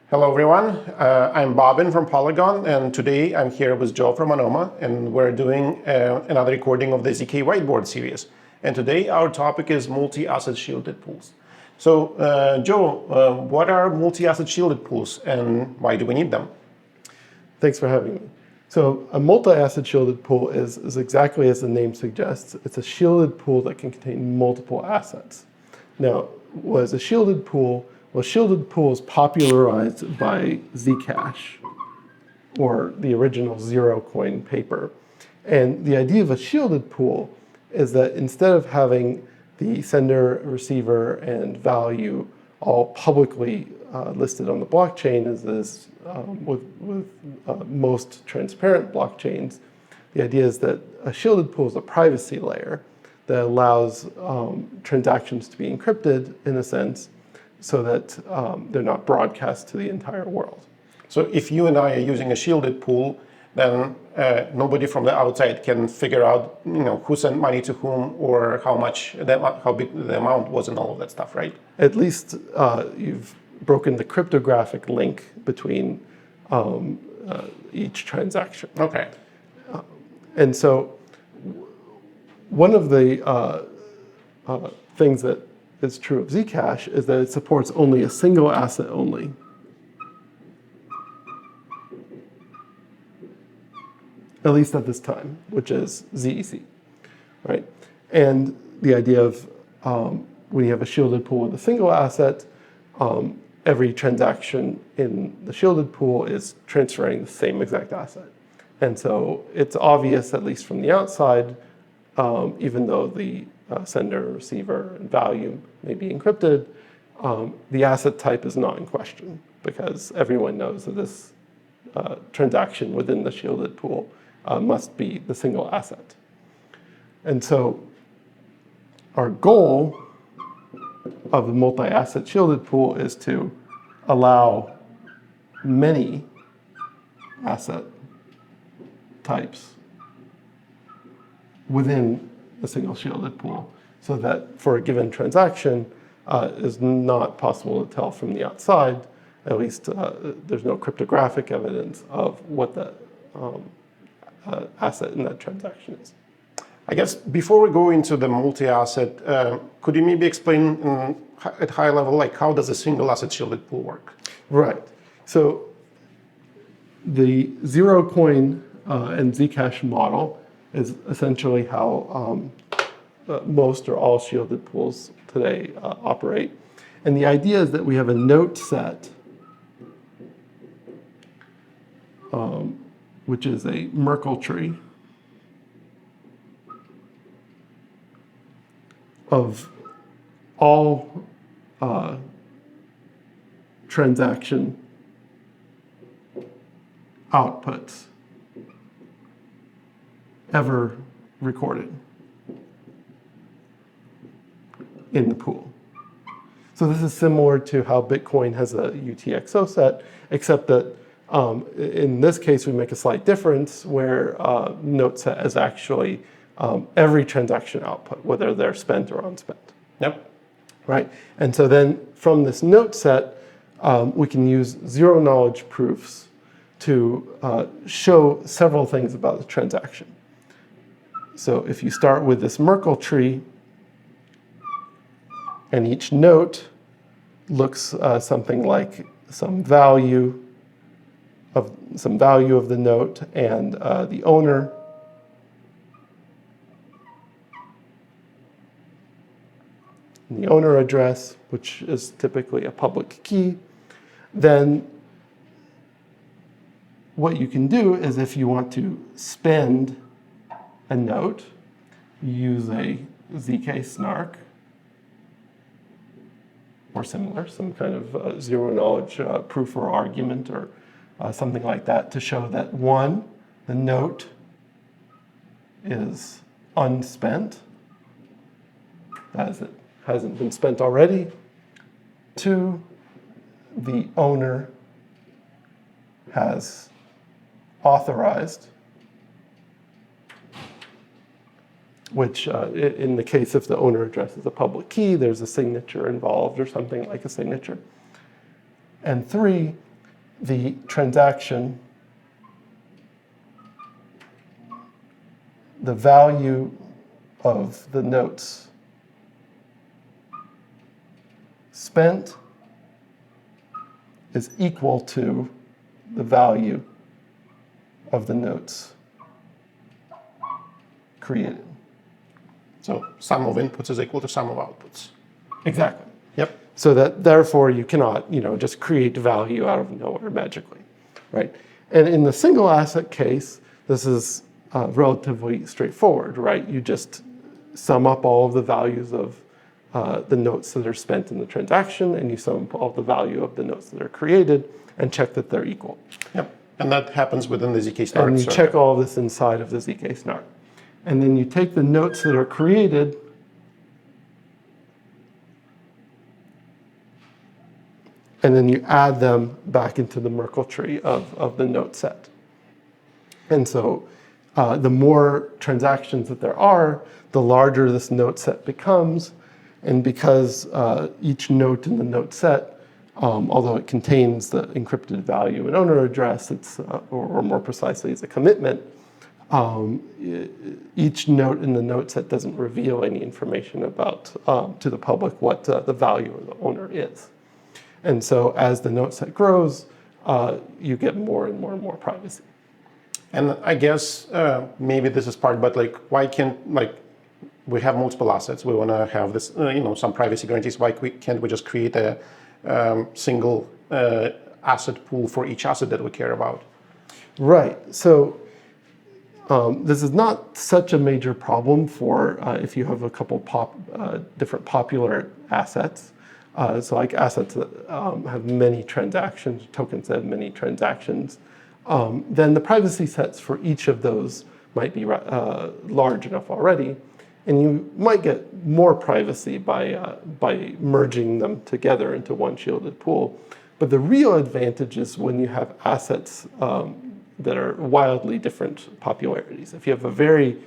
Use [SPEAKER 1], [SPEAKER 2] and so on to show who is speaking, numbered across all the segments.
[SPEAKER 1] Hello everyone, I'm Bobbin from Polygon, and today I'm here with Joe from Anoma, and we're doing another recording of the ZK Whiteboard series. And today our topic is multi-asset shielded pools. So Joe, what are multi-asset shielded pools and why do we need them?
[SPEAKER 2] Thanks for having me. So a multi-asset shielded pool is exactly as the name suggests. It's a shielded pool that can contain multiple assets. Now, what is a shielded pool? Well, shielded pool is popularized by Zcash, or the original zero coin paper. And the idea of a shielded pool is that instead of having the sender, receiver, and value all publicly listed on the blockchain, as is with most transparent blockchains, the idea is that a shielded pool is a privacy layer that allows transactions to be encrypted, in a sense, so that they're not broadcast to the entire world.
[SPEAKER 1] So if you and I are using a shielded pool, then nobody from the outside can figure out, who sent money to whom or how big the amount was and all of that stuff, right?
[SPEAKER 2] At least you've broken the cryptographic link between each transaction.
[SPEAKER 1] Okay.
[SPEAKER 2] And so one of the things that is true of Zcash is that it supports only a single asset only. At least at this time, which is ZEC, right? And the idea of when you have a shielded pool with a single asset, every transaction in the shielded pool is transferring the same exact asset. And so it's obvious, at least from the outside, even though the sender, receiver, and value may be encrypted, the asset type is not in question because everyone knows that this transaction within the shielded pool must be the single asset. And so our goal of the multi-asset shielded pool is to allow many asset types within a single shielded pool, so that for a given transaction is not possible to tell from the outside. At least there's no cryptographic evidence of what the asset in that transaction is.
[SPEAKER 1] I guess before we go into the multi-asset, could you maybe explain at high level, like how does a single asset shielded pool work?
[SPEAKER 2] Right. So the zero coin and Zcash model is essentially how most or all shielded pools today operate. And the idea is that we have a note set, which is a Merkle tree of all transaction outputs ever recorded in the pool. So this is similar to how Bitcoin has a UTXO set, except that in this case we make a slight difference where note set is actually every transaction output, whether they're spent or unspent.
[SPEAKER 1] Yep.
[SPEAKER 2] Right? And so then from this note set, we can use zero knowledge proofs to show several things about the transaction. So if you start with this Merkle tree, and each note looks something like some value of the note and the owner, and the owner address, which is typically a public key, then what you can do is if you want to spend a note, you use a ZK snark or similar, some kind of zero knowledge proof or argument or something like that to show that one, the note is unspent, as it hasn't been spent already. Two, the owner has authorized, which in the case if the owner address is a public key, there's a signature involved or something like a signature. And three, the transaction, the value of the notes spent is equal to the value of the notes created.
[SPEAKER 1] So sum of inputs is equal to sum of outputs.
[SPEAKER 2] Exactly.
[SPEAKER 1] Yep.
[SPEAKER 2] So that therefore you cannot, just create value out of nowhere magically, right? And in the single asset case, this is relatively straightforward, right? You just sum up all of the values of the notes that are spent in the transaction, and you sum up all the value of the notes that are created, and check that they're equal.
[SPEAKER 1] Yep. And that happens within the ZK snark
[SPEAKER 2] And you
[SPEAKER 1] circuit.
[SPEAKER 2] check all of this inside of the ZK snark. And then you take the notes that are created and then you add them back into the Merkle tree of the note set. And so the more transactions that there are, the larger this note set becomes. And because each note in the note set, although it contains the encrypted value and owner address, it's, or more precisely, it's a commitment, each note in the note set doesn't reveal any information about to the public what the value of the owner is. And so as the note set grows, you get more and more and more privacy.
[SPEAKER 1] And I guess maybe this is part, but why can't, we have multiple assets. We want to have this, some privacy guarantees. Why can't we just create a single asset pool for each asset that we care about?
[SPEAKER 2] Right. So this is not such a major problem for if you have a couple different popular assets. So like assets that have many transactions, tokens that have many transactions, then the privacy sets for each of those might be large enough already. And you might get more privacy by merging them together into one shielded pool. But the real advantage is when you have assets that are wildly different popularities. If you have a very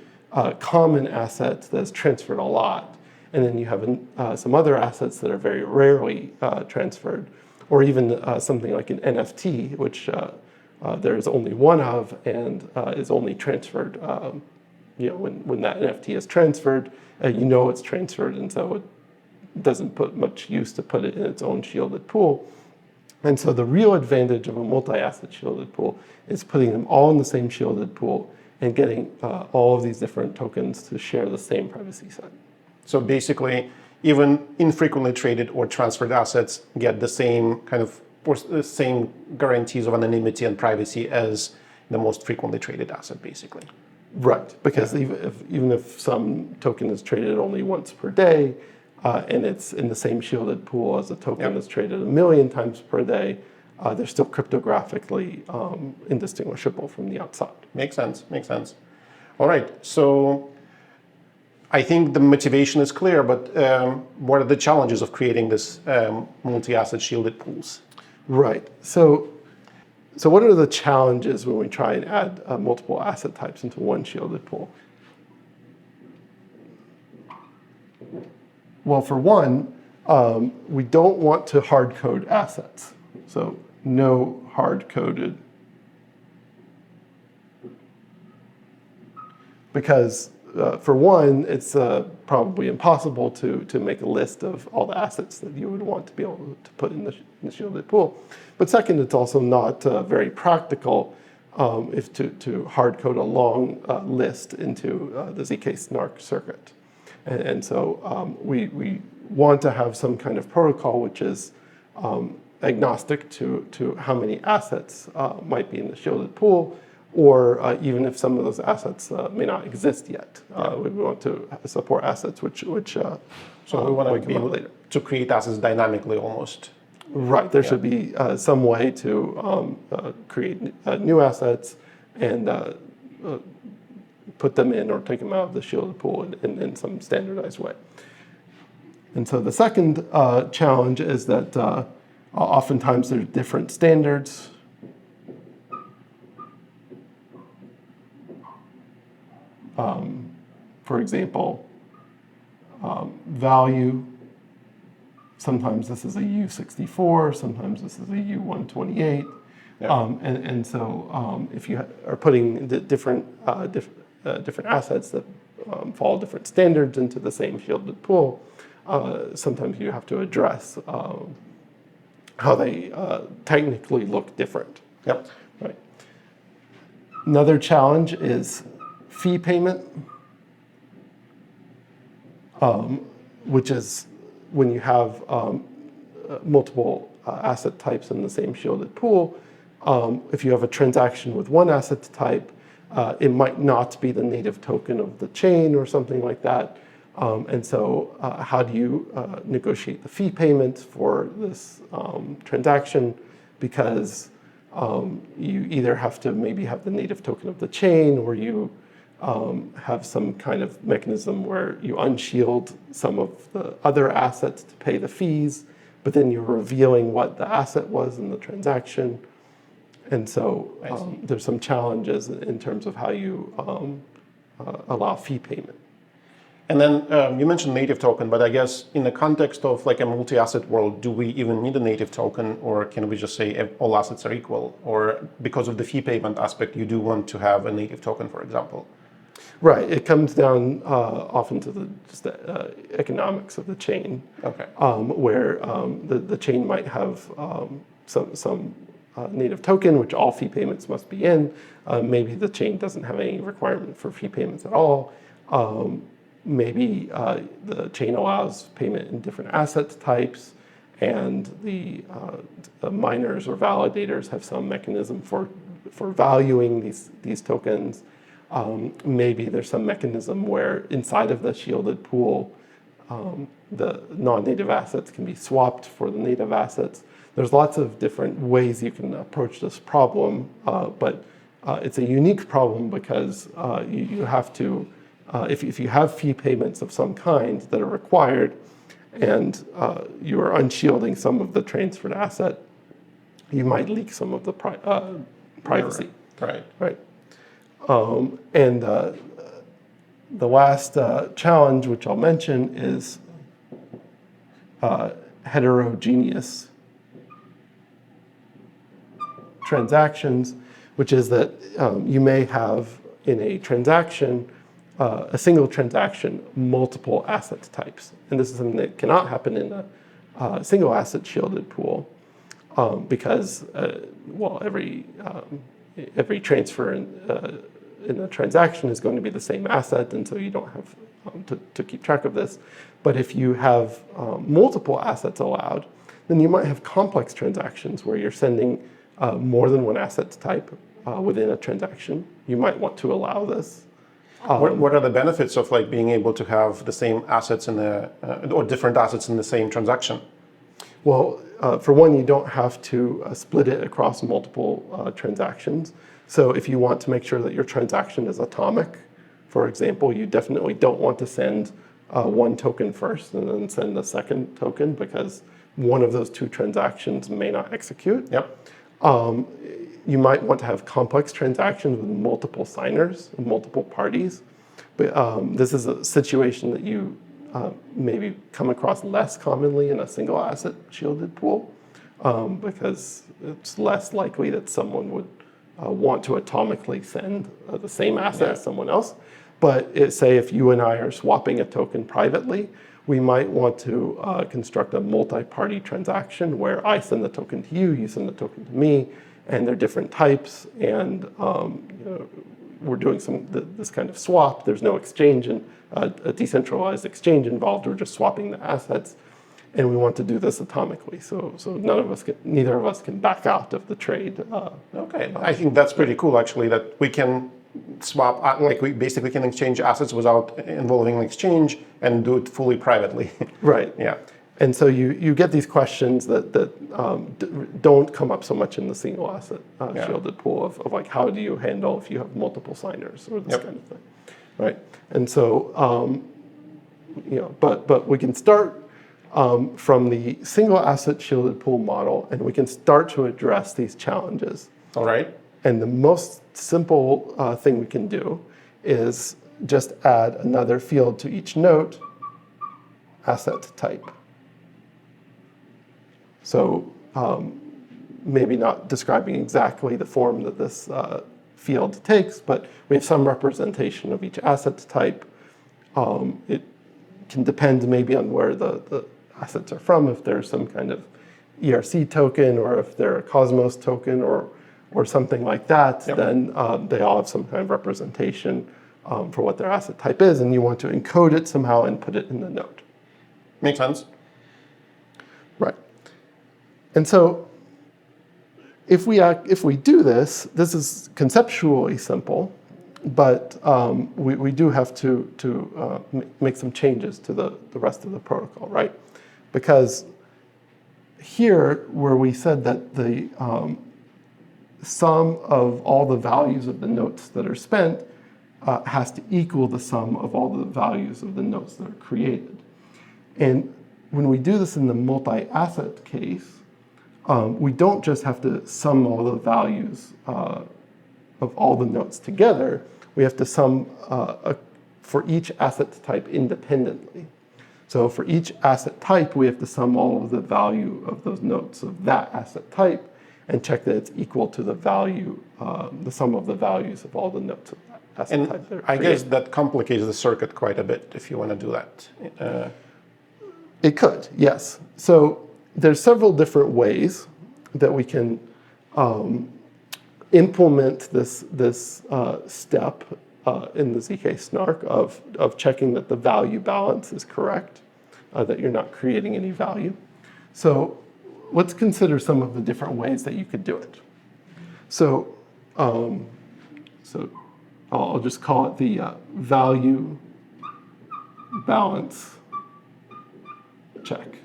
[SPEAKER 2] common asset that's transferred a lot, and then you have some other assets that are very rarely transferred, or even something like an NFT, which there is only one of and is only transferred when that NFT is transferred, it's transferred, and so it doesn't put much use to put it in its own shielded pool. And so the real advantage of a multi-asset shielded pool is putting them all in the same shielded pool and getting all of these different tokens to share the same privacy set.
[SPEAKER 1] So basically, even infrequently traded or transferred assets get the same or the same guarantees of anonymity and privacy as the most frequently traded asset, basically.
[SPEAKER 2] Right, because even if some token is traded only once per day, and it's in the same shielded pool as a token that's traded 1 million times per day, they're still cryptographically indistinguishable from the outside.
[SPEAKER 1] Makes sense. All right, so I think the motivation is clear, but what are the challenges of creating this multi-asset shielded pools?
[SPEAKER 2] Right, so what are the challenges when we try and add multiple asset types into one shielded pool? Well, for one, we don't want to hard code assets. So no hard coded. Because for one, it's probably impossible to make a list of all the assets that you would want to be able to put in the shielded pool. But second, it's also not very practical if to hard code a long list into the ZK snark circuit. And so we want to have some kind of protocol which is agnostic to how many assets might be in the shielded pool, or even if some of those assets may not exist yet. We want to support assets which
[SPEAKER 1] so we want to be able to create assets dynamically almost.
[SPEAKER 2] Right, there should be some way to create new assets and put them in or take them out of the shielded pool in some standardized way. And so the second challenge is that oftentimes there's different standards. For example, value. Sometimes this is a U64, sometimes this is a U128. And so if you are putting the different assets that follow different standards into the same shielded pool, sometimes you have to address how they technically look different.
[SPEAKER 1] Yep.
[SPEAKER 2] Right. Another challenge is fee payment, which is when you have multiple asset types in the same shielded pool. If you have a transaction with one asset type, it might not be the native token of the chain or something like that. And so how do you negotiate the fee payment for this transaction? Because you either have to maybe have the native token of the chain, or you have some kind of mechanism where you unshield some of the other assets to pay the fees, but then you're revealing what the asset was in the transaction. And so there's some challenges in terms of how you allow fee payment.
[SPEAKER 1] And then you mentioned native token, but I guess in the context of like a multi-asset world, do we even need a native token, or can we just say all assets are equal? Or because of the fee payment aspect, you do want to have a native token, for example?
[SPEAKER 2] Right. It comes down often to the economics of the chain,
[SPEAKER 1] Okay.
[SPEAKER 2] Where the chain might have some native token, which all fee payments must be in. Maybe the chain doesn't have any requirement for fee payments at all. Maybe the chain allows payment in different asset types, and the miners or validators have some mechanism for valuing these tokens. Maybe there's some mechanism where inside of the shielded pool, the non-native assets can be swapped for the native assets. There's lots of different ways you can approach this problem, but it's a unique problem because you have to, if you have fee payments of some kind that are required, and you are unshielding some of the transferred asset, you might leak some of the privacy.
[SPEAKER 1] Right.
[SPEAKER 2] Right. And the last challenge, which I'll mention, is heterogeneous transactions, which is that you may have in a transaction, a single transaction, multiple asset types. And this is something that cannot happen in a single asset shielded pool because, every transfer in a transaction is going to be the same asset, and so you don't have to keep track of this. But if you have multiple assets allowed, then you might have complex transactions where you're sending more than one asset type within a transaction. You might want to allow this.
[SPEAKER 1] What are the benefits of like being able to have the same assets in or different assets in the same transaction?
[SPEAKER 2] Well, for one, you don't have to split it across multiple transactions. So if you want to make sure that your transaction is atomic, for example, you definitely don't want to send one token first and then send the second token, because one of those two transactions may not execute.
[SPEAKER 1] Yep.
[SPEAKER 2] You might want to have complex transactions with multiple signers and multiple parties. But this is a situation that you maybe come across less commonly in a single asset shielded pool, because it's less likely that someone would want to atomically send the same asset as someone else. But say if you and I are swapping a token privately, we might want to construct a multi-party transaction where I send the token to you, you send the token to me, and they're different types, and we're doing this kind of swap. There's no exchange and a decentralized exchange involved. We're just swapping the assets, and we want to do this atomically. So neither of us can back out of the trade.
[SPEAKER 1] Okay, I think that's pretty cool actually, that we can swap, like we basically can exchange assets without involving an exchange and do it fully privately.
[SPEAKER 2] Right.
[SPEAKER 1] Yeah.
[SPEAKER 2] And so you get these questions that don't come up so much in the single asset shielded pool of like, how do you handle if you have multiple signers or this kind of thing, right? And so, but we can start from the single asset shielded pool model, and we can start to address these challenges.
[SPEAKER 1] All right.
[SPEAKER 2] And the most simple thing we can do is just add another field to each note, asset type. So maybe not describing exactly the form that this field takes, but we have some representation of each asset type. It can depend maybe on where the assets are from, if there's some kind of ERC token, or if they're a Cosmos token, or something like that, then they all have some kind of representation for what their asset type is, and you want to encode it somehow and put it in the node.
[SPEAKER 1] Makes sense.
[SPEAKER 2] Right. And so if we do this, this is conceptually simple, but we do have to make some changes to the rest of the protocol, right? Because here, where we said that the sum of all the values of the notes that are spent has to equal the sum of all the values of the notes that are created. And when we do this in the multi-asset case, we don't just have to sum all the values of all the notes together. We have to sum for each asset type independently. So for each asset type, we have to sum all of the value of those notes of that asset type and check that it's equal to the value, the sum of the values of all the notes of that asset type.
[SPEAKER 1] And I guess that complicates the circuit quite a bit if you want to do that.
[SPEAKER 2] It could, yes. So there's several different ways that we can implement this step in the ZK snark of checking that the value balance is correct, that you're not creating any value. So let's consider some of the different ways that you could do it. So, I'll just call it the value balance check.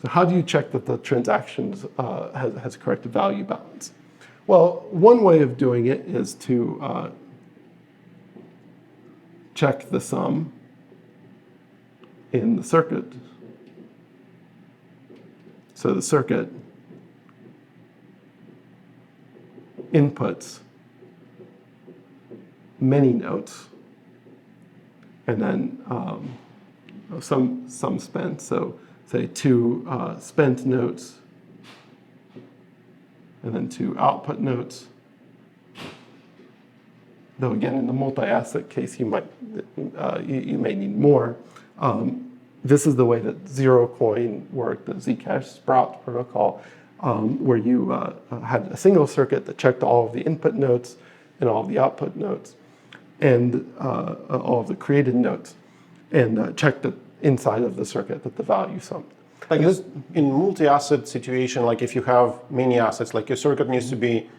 [SPEAKER 2] So how do you check that the transactions has correct value balance? Well, one way of doing it is to check the sum in the circuit. So the circuit inputs many notes, and then some spent. So say 2 spent notes, and then 2 output notes. Though again, in the multi-asset case, you may need more. This is the way that ZeroCoin worked, the Zcash Sprout protocol, where you had a single circuit that checked all of the input notes and all of the output notes, and all of the created notes, and checked it inside of the circuit that the value summed.
[SPEAKER 1] I guess in multi-asset situation, like if you have many assets, like your circuit needs to be,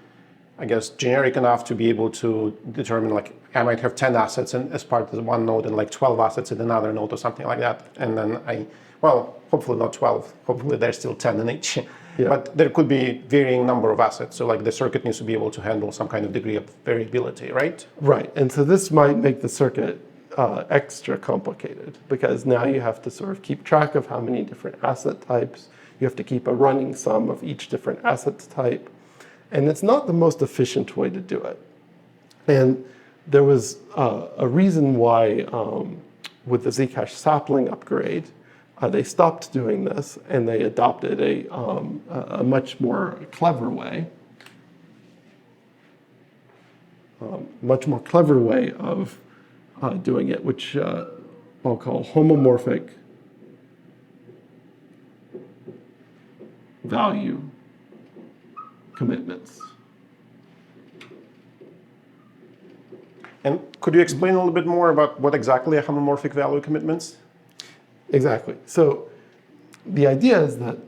[SPEAKER 1] I guess, generic enough to be able to determine, like, I might have 10 assets as part of one node and like 12 assets in another node or something like that. And then hopefully not 12, hopefully there's still 10 in each. Yeah. But there could be varying number of assets. So like the circuit needs to be able to handle some kind of degree of variability, right?
[SPEAKER 2] Right, and so this might make the circuit extra complicated, because now you have to sort of keep track of how many different asset types. You have to keep a running sum of each different asset type. And it's not the most efficient way to do it. And there was a reason why with the Zcash sapling upgrade, they stopped doing this and they adopted a much more clever way. Of doing it, which I'll call homomorphic value commitments.
[SPEAKER 1] And could you explain a little bit more about what exactly are homomorphic value commitments?
[SPEAKER 2] Exactly. So the idea is that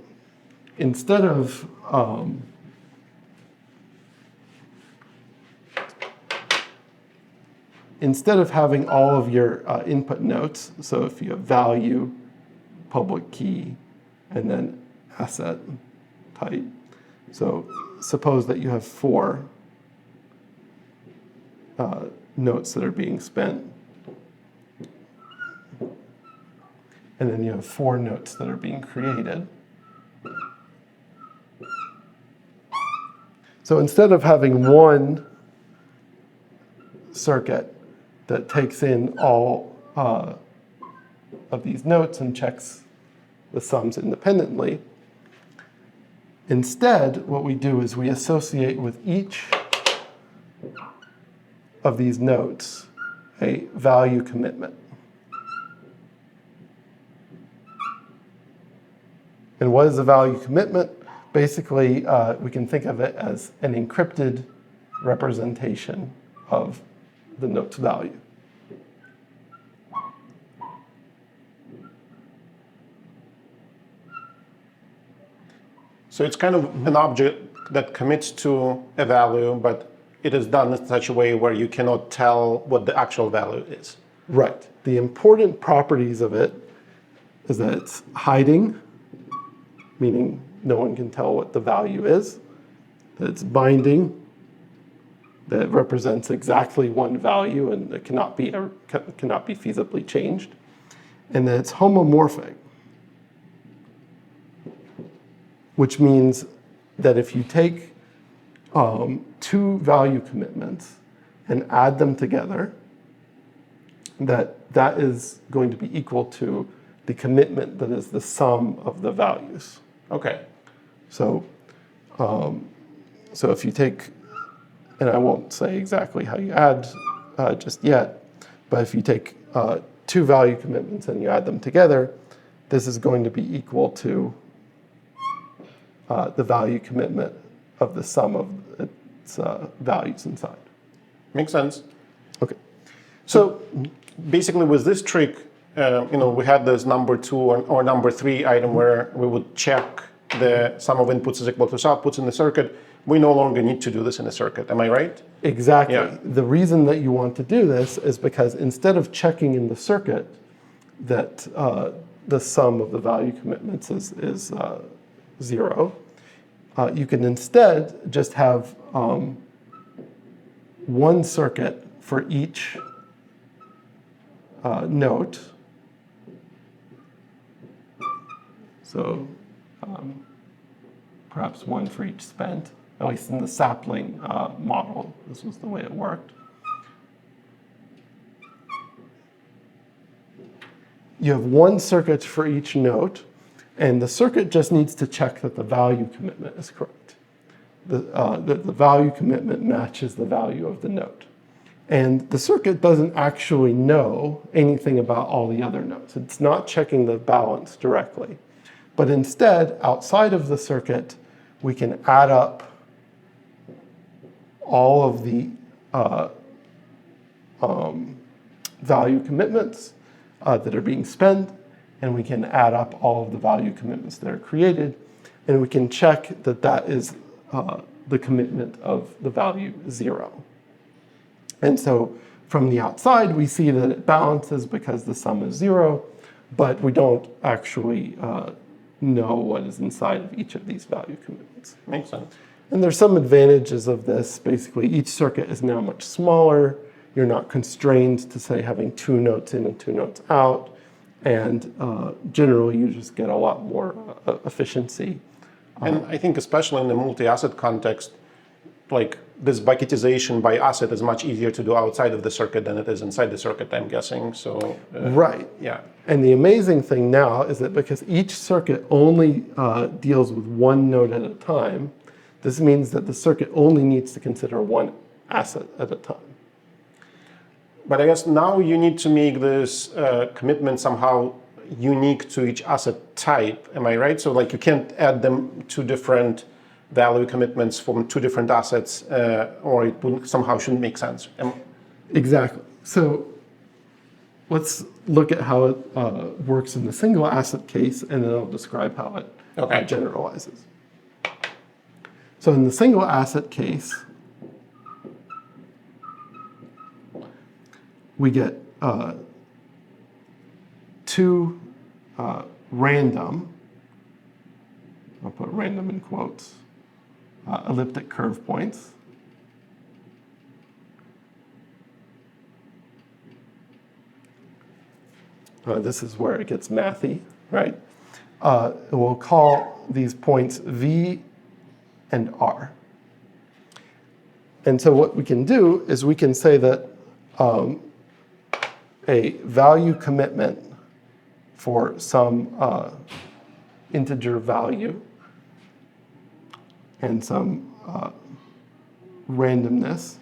[SPEAKER 2] instead of having all of your input notes, so if you have value, public key, and then asset type. So suppose that you have 4 notes that are being spent, and then you have 4 notes that are being created. So instead of having one circuit that takes in all of these notes and checks the sums independently, Instead, what we do is we associate with each of these notes a value commitment. And what is a value commitment? Basically, we can think of it as an encrypted representation of the note's value.
[SPEAKER 1] So it's kind of an object that commits to a value, but it is done in such a way where you cannot tell what the actual value is.
[SPEAKER 2] Right. The important properties of it is that it's hiding, meaning no one can tell what the value is, that it's binding, that it represents exactly one value and it cannot be feasibly changed, and that it's homomorphic, which means that if you take two value commitments and add them together, that is going to be equal to the commitment that is the sum of the values.
[SPEAKER 1] Okay.
[SPEAKER 2] So if you take, and I won't say exactly how you add just yet, but if you take two value commitments and you add them together, this is going to be equal to the value commitment of the sum of its values inside.
[SPEAKER 1] Makes sense.
[SPEAKER 2] Okay.
[SPEAKER 1] So basically with this trick, we had this number 2 or number 3 item where we would check the sum of inputs is equal to outputs in the circuit. We no longer need to do this in a circuit. Am I right?
[SPEAKER 2] Exactly.
[SPEAKER 1] Yeah.
[SPEAKER 2] The reason that you want to do this is because instead of checking in the circuit that the sum of the value commitments is 0, you can instead just have one circuit for each note. So perhaps one for each spent, at least in the sapling model, this was the way it worked. You have one circuit for each note, and the circuit just needs to check that the value commitment is correct. That the value commitment matches the value of the note. And the circuit doesn't actually know anything about all the other notes. It's not checking the balance directly. But instead, outside of the circuit, we can add up all of the value commitments that are being spent, and we can add up all of the value commitments that are created, and we can check that that is the commitment of the value 0. And so from the outside, we see that it balances because the sum is 0, but we don't actually know what is inside of each of these value commitments.
[SPEAKER 1] Makes sense.
[SPEAKER 2] And there's some advantages of this. Basically, each circuit is now much smaller. You're not constrained to, say, having 2 notes in and 2 notes out. And generally, you just get a lot more efficiency.
[SPEAKER 1] And I think especially in the multi-asset context, like this bucketization by asset is much easier to do outside of the circuit than it is inside the circuit, I'm guessing. So
[SPEAKER 2] right.
[SPEAKER 1] Yeah.
[SPEAKER 2] And the amazing thing now is that because each circuit only deals with one node at a time, this means that the circuit only needs to consider one asset at a time.
[SPEAKER 1] But I guess now you need to make this commitment somehow unique to each asset type. Am I right? So like you can't add them 2 different value commitments from 2 different assets, or it would somehow shouldn't make sense.
[SPEAKER 2] Exactly. So let's look at how it works in the single asset case, and then I'll describe how it generalizes. So in the single asset case, we get 2 random, I'll put random in quotes, elliptic curve points. This is where it gets mathy, right? We'll call these points V and R. And so what we can do is we can say that a value commitment for some integer value and some randomness.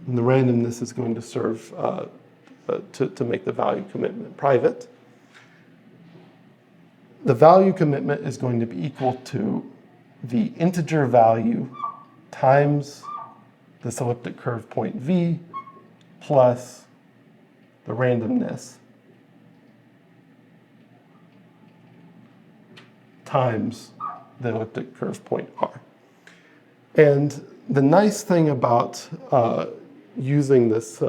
[SPEAKER 2] And the randomness is going to serve to make the value commitment private. The value commitment is going to be equal to the integer value times this elliptic curve point V plus the randomness times the elliptic curve point R. And the nice thing about using this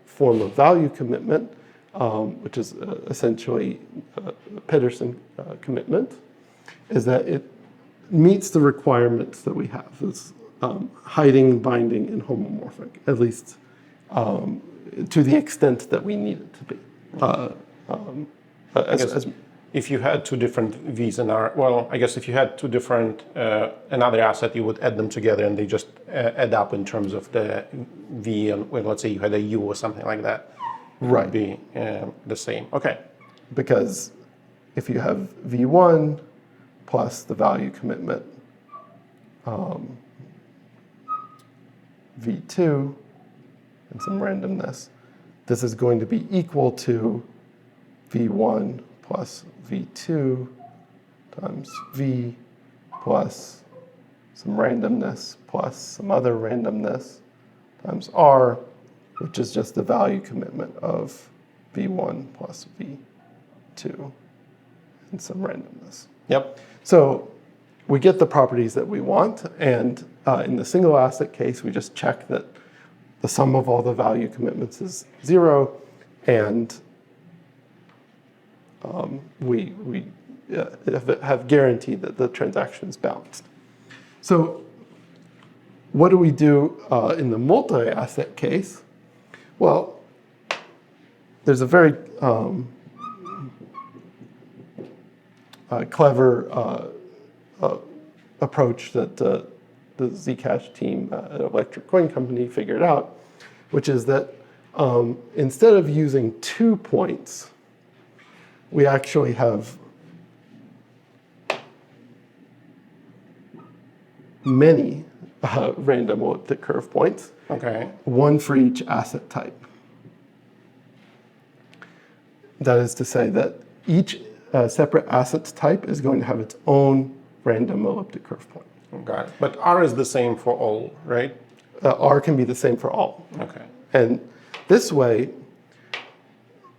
[SPEAKER 2] form of value commitment, which is essentially a Pedersen commitment, is that it meets the requirements that we have. It's hiding, binding, and homomorphic, at least to the extent that we need it to be.
[SPEAKER 1] If you had two different V's and R, well, I guess if you had two different, another asset, you would add them together and they just add up in terms of the V, and well, let's say you had a U or something like that.
[SPEAKER 2] Right.
[SPEAKER 1] Would be the same. Okay.
[SPEAKER 2] Because if you have V1 plus the value commitment, V2 and some randomness, this is going to be equal to V1 plus V2 times V plus some randomness plus some other randomness times R, which is just the value commitment of V1 plus V2 and some randomness.
[SPEAKER 1] Yep.
[SPEAKER 2] So we get the properties that we want, and in the single asset case, we just check that the sum of all the value commitments is 0, and we have guaranteed that the transaction is balanced. So what do we do in the multi-asset case? Well, there's a very clever approach that the Zcash team at Electric Coin Company figured out, which is that instead of using 2 points, we actually have many random elliptic curve points.
[SPEAKER 1] Okay.
[SPEAKER 2] One for each asset type. That is to say that each separate asset type is going to have its own random elliptic curve point.
[SPEAKER 1] Got it. But R is the same for all, right?
[SPEAKER 2] R can be the same for all.
[SPEAKER 1] Okay.
[SPEAKER 2] And this way,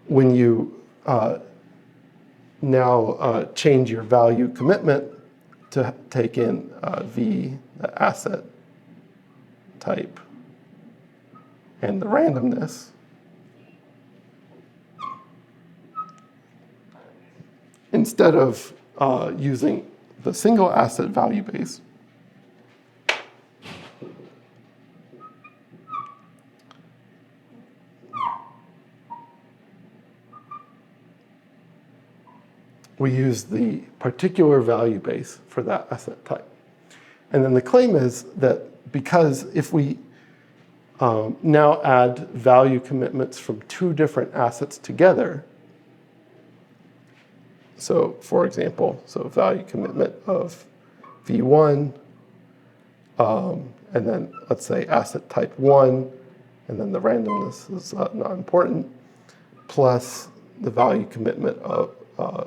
[SPEAKER 2] when you now change your value commitment to take in V, the asset type, and the randomness, instead of using the single asset value base, we use the particular value base for that asset type. And then the claim is that because if we now add value commitments from 2 different assets together, so for example, value commitment of V1, and then let's say asset type 1, and then the randomness is not important, plus the value commitment of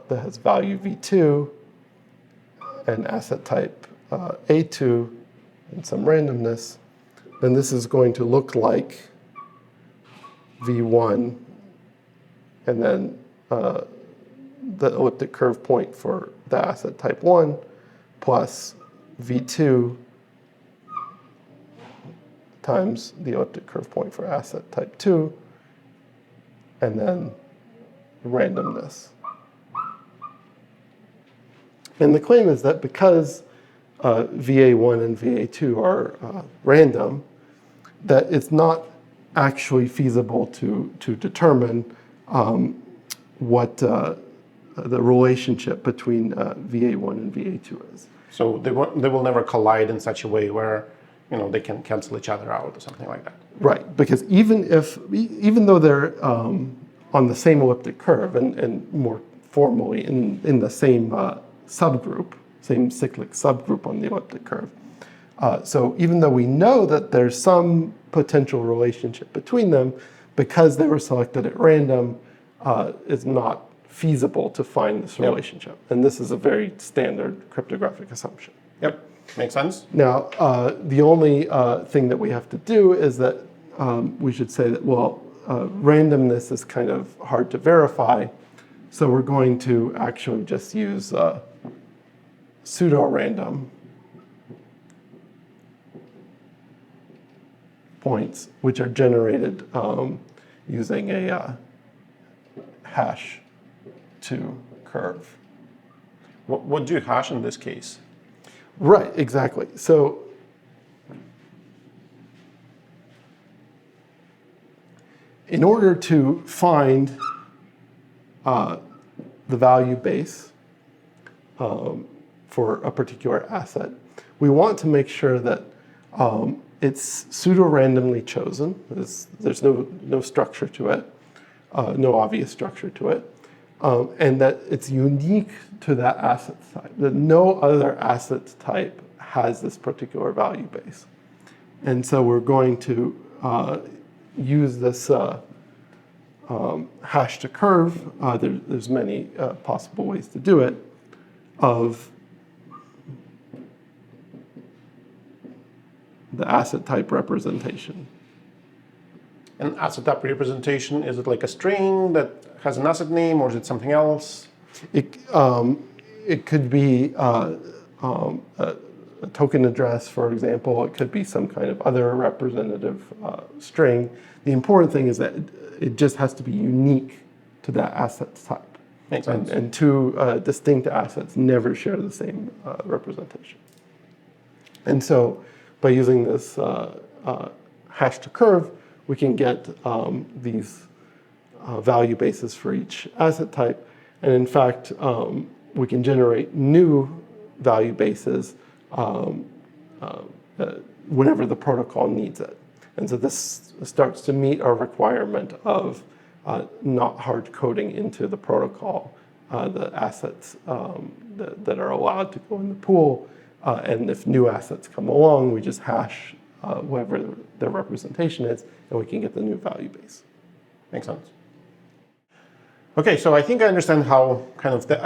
[SPEAKER 2] that has value V2 and asset type A2 and some randomness, then this is going to look like V1 and then the elliptic curve point for the asset type 1 plus V2 times the elliptic curve point for asset type 2 and then randomness. And the claim is that because VA1 and VA2 are random, that it's not actually feasible to determine what the relationship between VA1 and VA2 is.
[SPEAKER 1] So they will never collide in such a way where they can cancel each other out or something like that.
[SPEAKER 2] Right, because even though they're on the same elliptic curve and more formally in the same subgroup, same cyclic subgroup on the elliptic curve. So even though we know that there's some potential relationship between them, because they were selected at random, it's not feasible to find this relationship. And this is a very standard cryptographic assumption.
[SPEAKER 1] Yep, makes sense.
[SPEAKER 2] Now, the only thing that we have to do is that we should say that, well, randomness is kind of hard to verify. So we're going to actually just use pseudo-random points, which are generated using a hash to curve.
[SPEAKER 1] What do you hash in this case?
[SPEAKER 2] Right, exactly. So in order to find the value base for a particular asset, we want to make sure that it's pseudo-randomly chosen. There's no structure to it, no obvious structure to it, and that it's unique to that asset type, that no other asset type has this particular value base. And so we're going to use this hash to curve. There's many possible ways to do it, of the asset type representation.
[SPEAKER 1] An asset type representation, is it like a string that has an asset name, or is it something else?
[SPEAKER 2] It could be a token address, for example. It could be some kind of other representative string. The important thing is that it just has to be unique to that asset type.
[SPEAKER 1] Makes sense.
[SPEAKER 2] And two distinct assets never share the same representation. And so by using this hash to curve, we can get these value bases for each asset type. And in fact, we can generate new value bases whenever the protocol needs it. And so this starts to meet our requirement of not hard coding into the protocol the assets that are allowed to go in the pool. And if new assets come along, we just hash whatever their representation is, and we can get the new value base.
[SPEAKER 1] Makes sense. Okay, so I think I understand how kind of the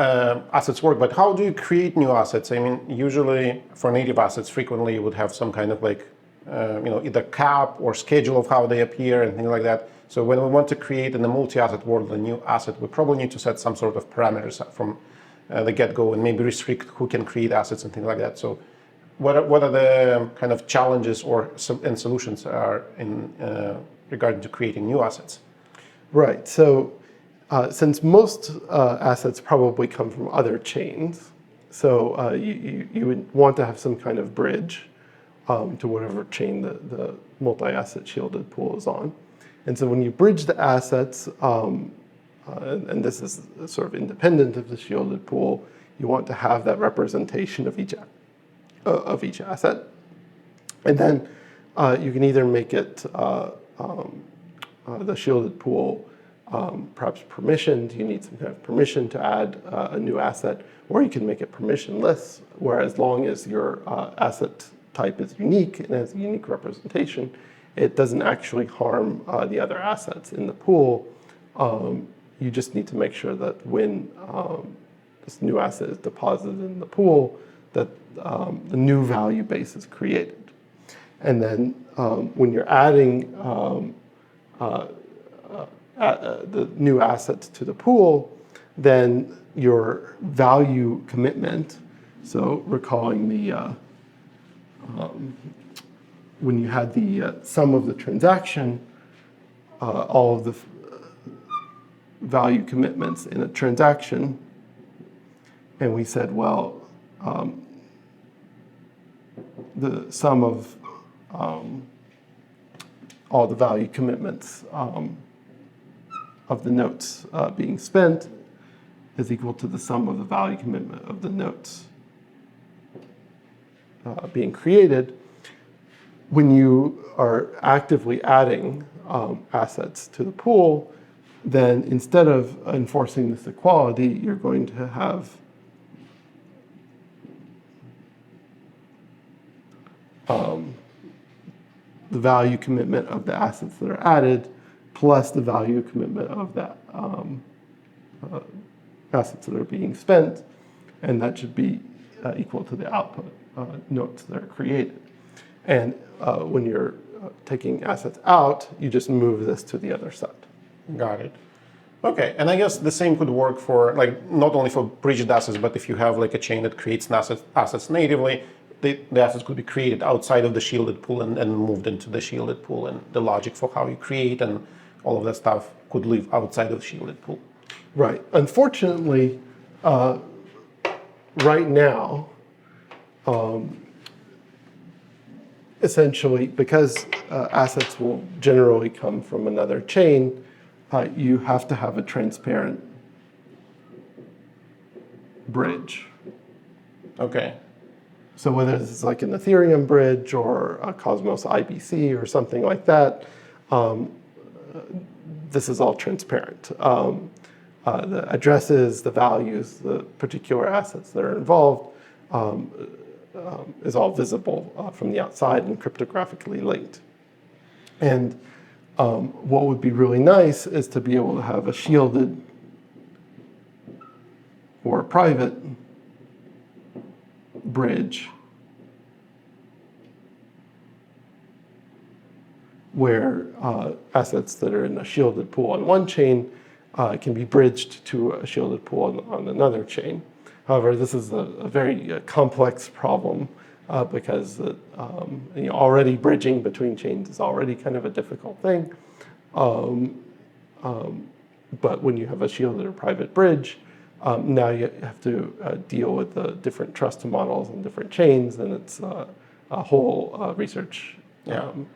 [SPEAKER 1] assets work, but how do you create new assets? I mean, usually for native assets, frequently you would have some kind of like, either cap or schedule of how they appear and things like that. So when we want to create in the multi-asset world a new asset, we probably need to set some sort of parameters from the get-go and maybe restrict who can create assets and things like that. So what are the kind of challenges and solutions are in regarding to creating new assets?
[SPEAKER 2] Right. So since most assets probably come from other chains, so you would want to have some kind of bridge to whatever chain the multi-asset shielded pool is on. And so when you bridge the assets, and this is sort of independent of the shielded pool, you want to have that representation of each asset. And then you can either make it the shielded pool perhaps permissioned. You need some kind of permission to add a new asset, or you can make it permissionless, where as long as your asset type is unique and has a unique representation, it doesn't actually harm the other assets in the pool. You just need to make sure that when this new asset is deposited in the pool, that the new value base is created. And then when you're adding the new assets to the pool, then your value commitment, so recalling the when you had the sum of the transaction, all of the value commitments in a transaction, and we said, well, the sum of all the value commitments of the notes being spent is equal to the sum of the value commitment of the notes being created. When you are actively adding assets to the pool, then instead of enforcing this equality, you're going to have the value commitment of the assets that are added plus the value commitment of the assets that are being spent, and that should be equal to the output notes that are created. And when you're taking assets out, you just move this to the other side.
[SPEAKER 1] Got it. Okay, and I guess the same could work for, like, not only for bridged assets, but if you have like a chain that creates assets natively, the assets could be created outside of the shielded pool and moved into the shielded pool, and the logic for how you create and all of that stuff could live outside of the shielded pool.
[SPEAKER 2] Right. Unfortunately, right now, essentially, because assets will generally come from another chain, you have to have a transparent bridge.
[SPEAKER 1] Okay.
[SPEAKER 2] So whether this is like an Ethereum bridge or a Cosmos IBC or something like that, this is all transparent. The addresses, the values, the particular assets that are involved is all visible from the outside and cryptographically linked. And what would be really nice is to be able to have a shielded or a private bridge where assets that are in a shielded pool on one chain can be bridged to a shielded pool on another chain. However, this is a very complex problem because already bridging between chains is already kind of a difficult thing. But when you have a shielded or private bridge, now you have to deal with the different trust models and different chains, and it's a whole research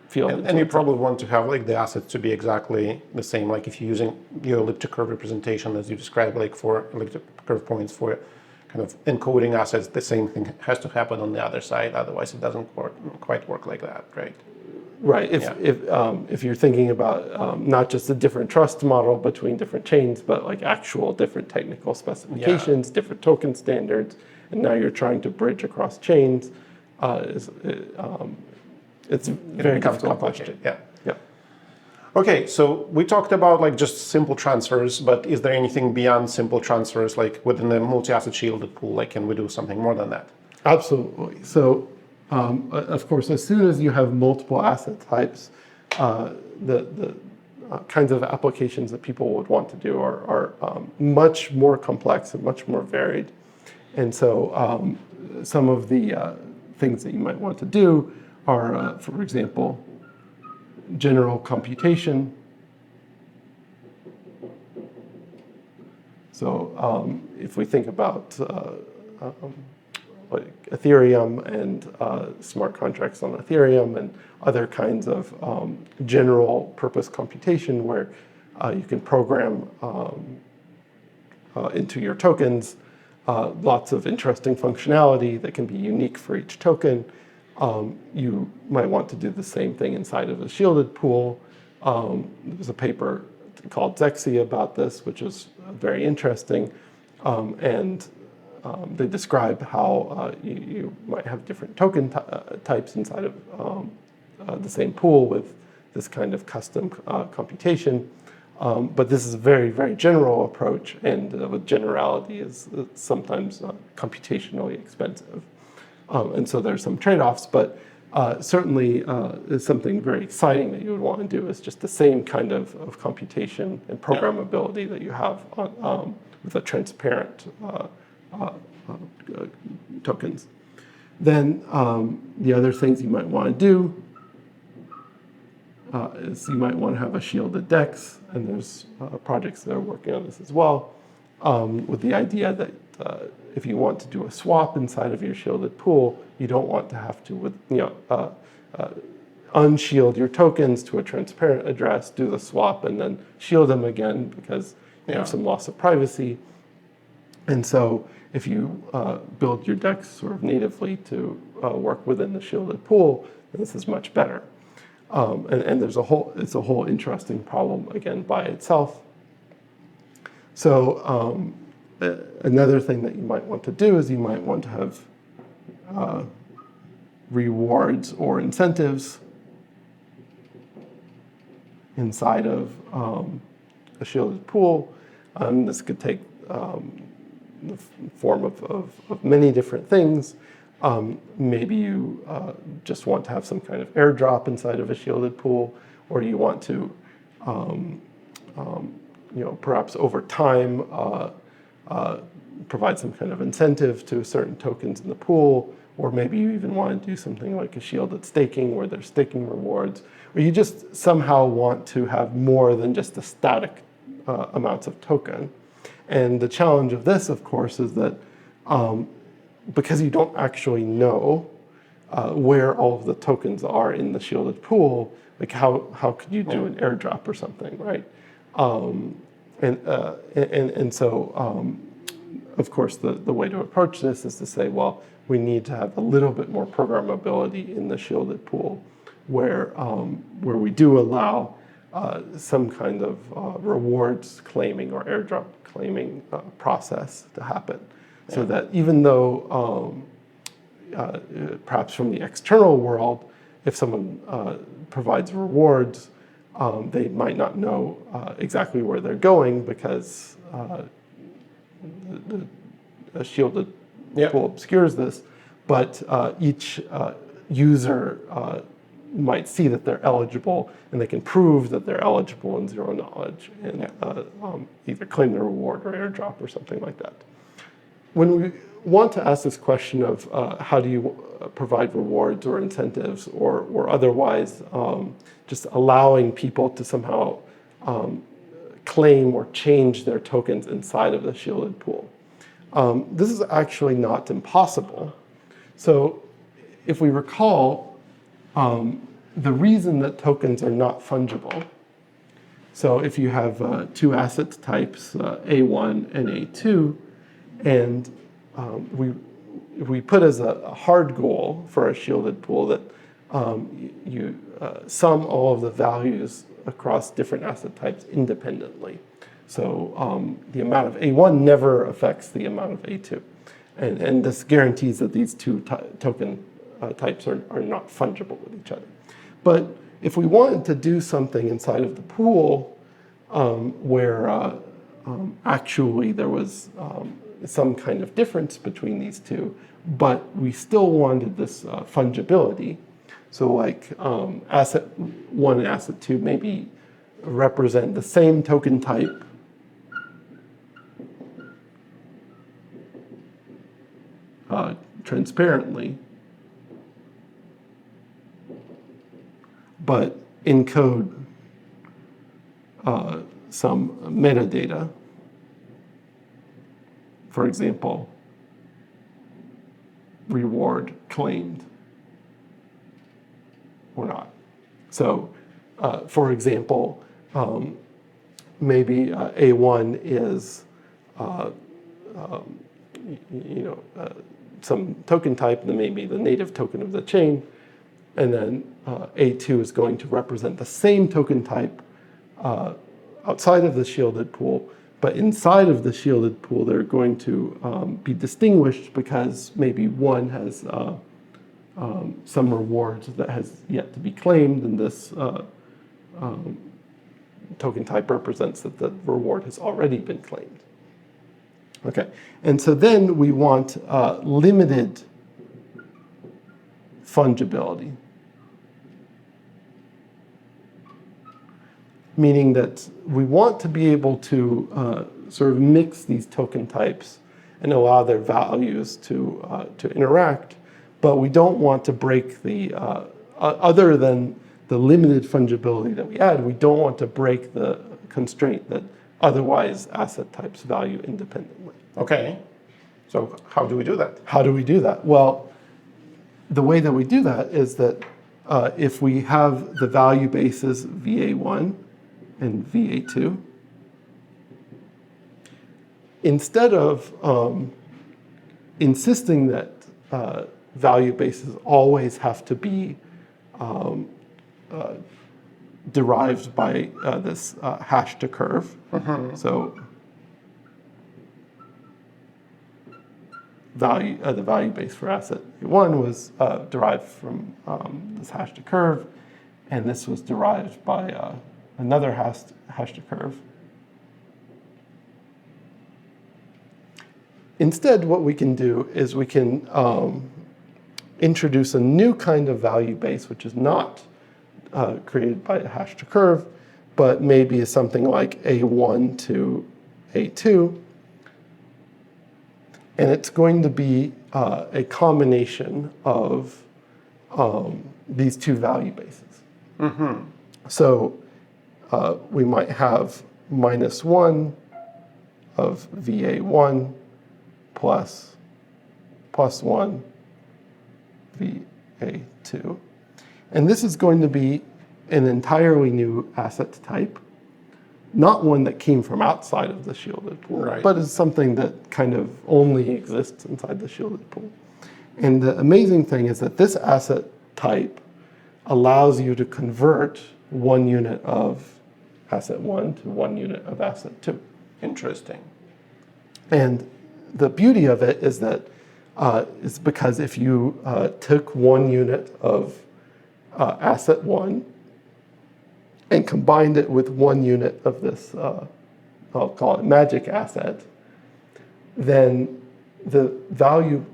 [SPEAKER 2] field.
[SPEAKER 1] And you probably want to have like the assets to be exactly the same. Like if you're using your elliptic curve representation as you described, like for elliptic curve points for kind of encoding assets, the same thing has to happen on the other side. Otherwise, it doesn't quite work like that, right?
[SPEAKER 2] Right. If you're thinking about not just a different trust model between different chains, but like actual different technical specifications, different token standards, and now you're trying to bridge across chains, it's very difficult question.
[SPEAKER 1] Yeah.
[SPEAKER 2] Yeah.
[SPEAKER 1] Okay, so we talked about like just simple transfers, but is there anything beyond simple transfers, like within the multi-asset shielded pool? Like, can we do something more than that?
[SPEAKER 2] Absolutely. So, of course, as soon as you have multiple asset types, the kinds of applications that people would want to do are much more complex and much more varied. And so some of the things that you might want to do are, for example, general computation. So if we think about like Ethereum and smart contracts on Ethereum and other kinds of general purpose computation where you can program into your tokens lots of interesting functionality that can be unique for each token. You might want to do the same thing inside of a shielded pool. There's a paper called Zexi about this, which is very interesting. And they describe how you might have different token types inside of the same pool with this kind of custom computation. But this is a very, very general approach, and with generality is sometimes computationally expensive. And so there's some trade-offs, but certainly is something very exciting that you would want to do is just the same kind of computation and programmability that you have with a transparent tokens. Then the other things you might want to do is you might want to have a shielded DEX, and there's projects that are working on this as well, with the idea that if you want to do a swap inside of your shielded pool, you don't want to have to unshield your tokens to a transparent address, do the swap, and then shield them again because you have some loss of privacy. And so if you build your DEX sort of natively to work within the shielded pool, then this is much better. And it's a whole interesting problem, again, by itself. So another thing that you might want to do is you might want to have rewards or incentives inside of a shielded pool. This could take the form of many different things. Maybe you just want to have some kind of airdrop inside of a shielded pool, or you want to, perhaps over time provide some kind of incentive to certain tokens in the pool, or maybe you even want to do something like a shielded staking where there's staking rewards, or you just somehow want to have more than just the static amounts of token. And the challenge of this, of course, is that because you don't actually know where all of the tokens are in the shielded pool, like how could you do an airdrop or something, right? And so, of course, the way to approach this is to say, well, we need to have a little bit more programmability in the shielded pool, where we do allow some kind of rewards claiming or airdrop claiming process to happen, so that even though perhaps from the external world, if someone provides rewards, they might not know exactly where they're going because the shielded pool obscures this, but each user might see that they're eligible, and they can prove that they're eligible in zero knowledge and either claim the reward or airdrop or something like that. When we want to ask this question of how do you provide rewards or incentives or otherwise just allowing people to somehow claim or change their tokens inside of the shielded pool, this is actually not impossible. So if we recall, the reason that tokens are not fungible, so if you have two asset types, A1 and A2, and we put as a hard goal for a shielded pool that you sum all of the values across different asset types independently. So the amount of A1 never affects the amount of A2. And this guarantees that these two token types are not fungible with each other. But if we wanted to do something inside of the pool where actually there was some kind of difference between these two, but we still wanted this fungibility, so like asset 1 and asset 2 maybe represent the same token type transparently, but encode some metadata. For example, reward claimed or not. So, for example, maybe A1 is some token type that may be the native token of the chain, and then A2 is going to represent the same token type outside of the shielded pool, but inside of the shielded pool they're going to be distinguished because maybe one has some rewards that has yet to be claimed, and this token type represents that the reward has already been claimed. Okay, and so then we want limited fungibility, meaning that we want to be able to sort of mix these token types and allow their values to interact, but we don't want to break the, other than the limited fungibility that we add, we don't want to break the constraint that otherwise asset types value independently.
[SPEAKER 1] Okay, so how do we do that?
[SPEAKER 2] How do we do that? Well, the way that we do that is that if we have the value bases VA1 and VA2, instead of insisting that value bases always have to be derived by this hash to curve. So the value base for asset one was derived from this hash to curve, and this was derived by another hash to curve. Instead, what we can do is we can introduce a new kind of value base, which is not created by a hash to curve, but maybe is something like A1 to A2. And it's going to be a combination of these two value bases. Mm-hmm. So we might have -1 of VA1 plus +1 VA2. And this is going to be an entirely new asset type, not one that came from outside of the shielded pool,
[SPEAKER 1] right,
[SPEAKER 2] but is something that kind of only exists inside the shielded pool. And the amazing thing is that this asset type allows you to convert 1 unit of asset 1 to 1 unit of asset 2.
[SPEAKER 1] Interesting.
[SPEAKER 2] And the beauty of it is that it's because if you took 1 unit of asset 1 and combined it with 1 unit of this, I'll call it magic asset, then the value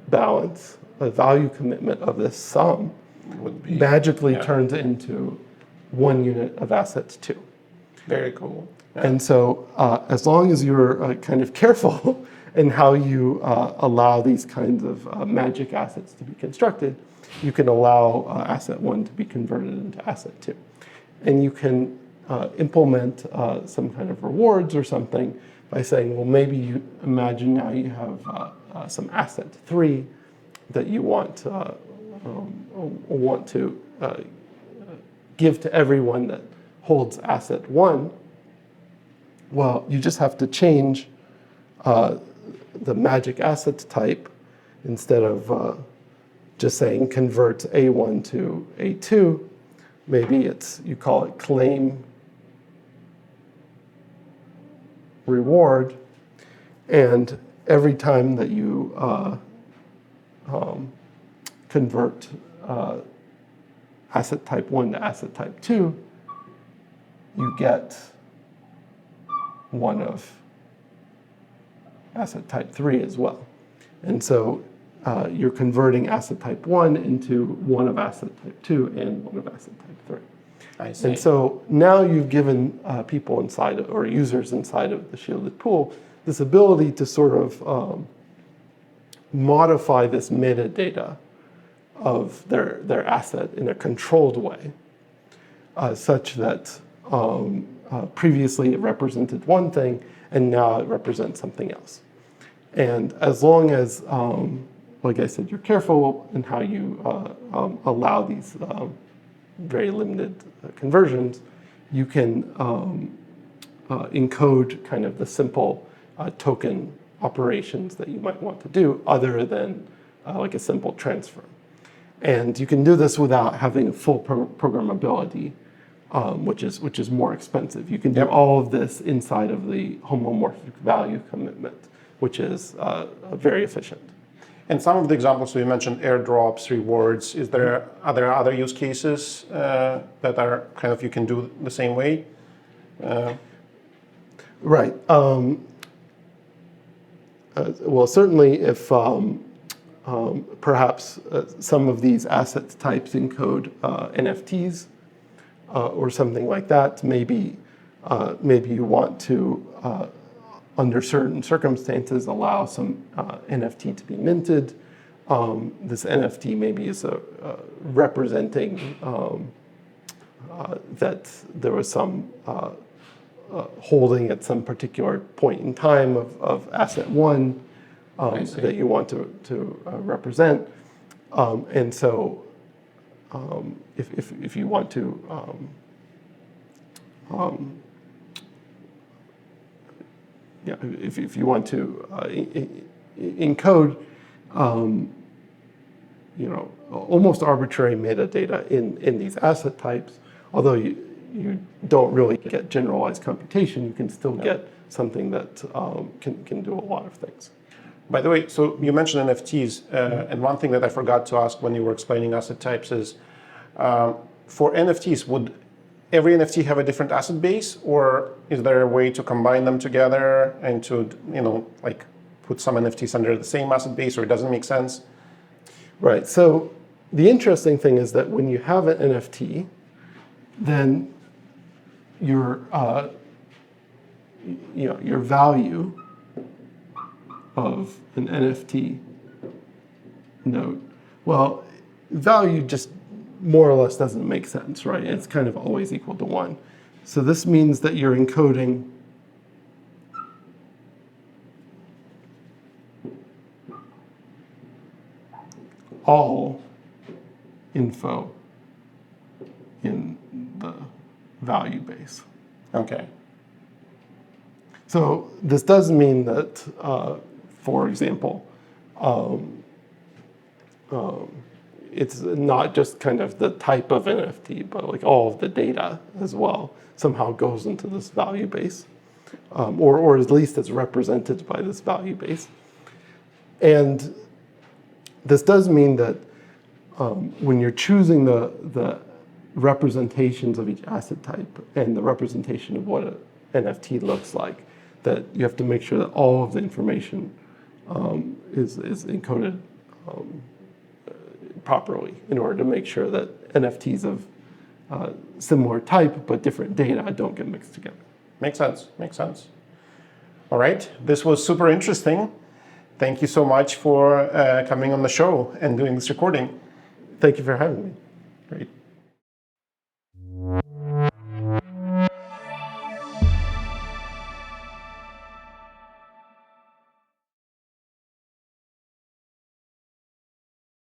[SPEAKER 2] balance, the value commitment of this sum
[SPEAKER 1] Would be
[SPEAKER 2] magically turns into 1 unit of assets 2.
[SPEAKER 1] very cool. Yeah.
[SPEAKER 2] And so as long as you're kind of careful in how you allow these kinds of magic assets to be constructed, you can allow asset 1 to be converted into asset 2. And you can implement some kind of rewards or something by saying, well, maybe you imagine now you have some asset 3 that you want to give to everyone that holds asset 1. Well, you just have to change the magic asset type. Instead of just saying convert A1 to A2, maybe you call it claim reward. And every time that you convert asset type 1 to asset type 2, you get 1 of asset type 3 as well. And so you're converting asset type 1 into 1 of asset type 2 and 1 of asset type 3.
[SPEAKER 1] I see.
[SPEAKER 2] And so now you've given people inside or users inside of the shielded pool this ability to sort of modify this metadata of their asset in a controlled way, such that previously it represented one thing and now it represents something else. And as long as, like I said, you're careful in how you allow these very limited conversions, you can encode kind of the simple token operations that you might want to do other than like a simple transfer. And you can do this without having a full programmability, which is more expensive. You can do all of this inside of the homomorphic value commitment, which is very efficient.
[SPEAKER 1] And some of the examples we mentioned, airdrops, rewards, are there other use cases that are kind of you can do the same way?
[SPEAKER 2] Right. Well, certainly if perhaps some of these asset types encode NFTs or something like that, maybe you want to, under certain circumstances, allow some NFT to be minted. This NFT maybe is representing that there was some holding at some particular point in time of asset 1 that you want to represent. And so if you want to if you want to encode, almost arbitrary metadata in these asset types, although you don't really get generalized computation, you can still get something that can do a lot of things.
[SPEAKER 1] By the way, so you mentioned NFTs, and one thing that I forgot to ask when you were explaining asset types is, for NFTs, would every NFT have a different asset base, or is there a way to combine them together and to, like put some NFTs under the same asset base, or it doesn't make sense?
[SPEAKER 2] Right. So the interesting thing is that when you have an NFT, then your value of an NFT node, well, value just more or less doesn't make sense, right? It's kind of always equal to 1. So this means that you're encoding all info in the value base.
[SPEAKER 1] Okay.
[SPEAKER 2] So this does mean that, for example, it's not just kind of the type of NFT, but like all of the data as well somehow goes into this value base, or at least it's represented by this value base. And this does mean that when you're choosing the representations of each asset type and the representation of what an NFT looks like, that you have to make sure that all of the information is encoded properly in order to make sure that NFTs of similar type but different data don't get mixed together.
[SPEAKER 1] Makes sense. Makes sense. All right. This was super interesting. Thank you so much for coming on the show and doing this recording.
[SPEAKER 2] Thank you for having me.
[SPEAKER 1] Great.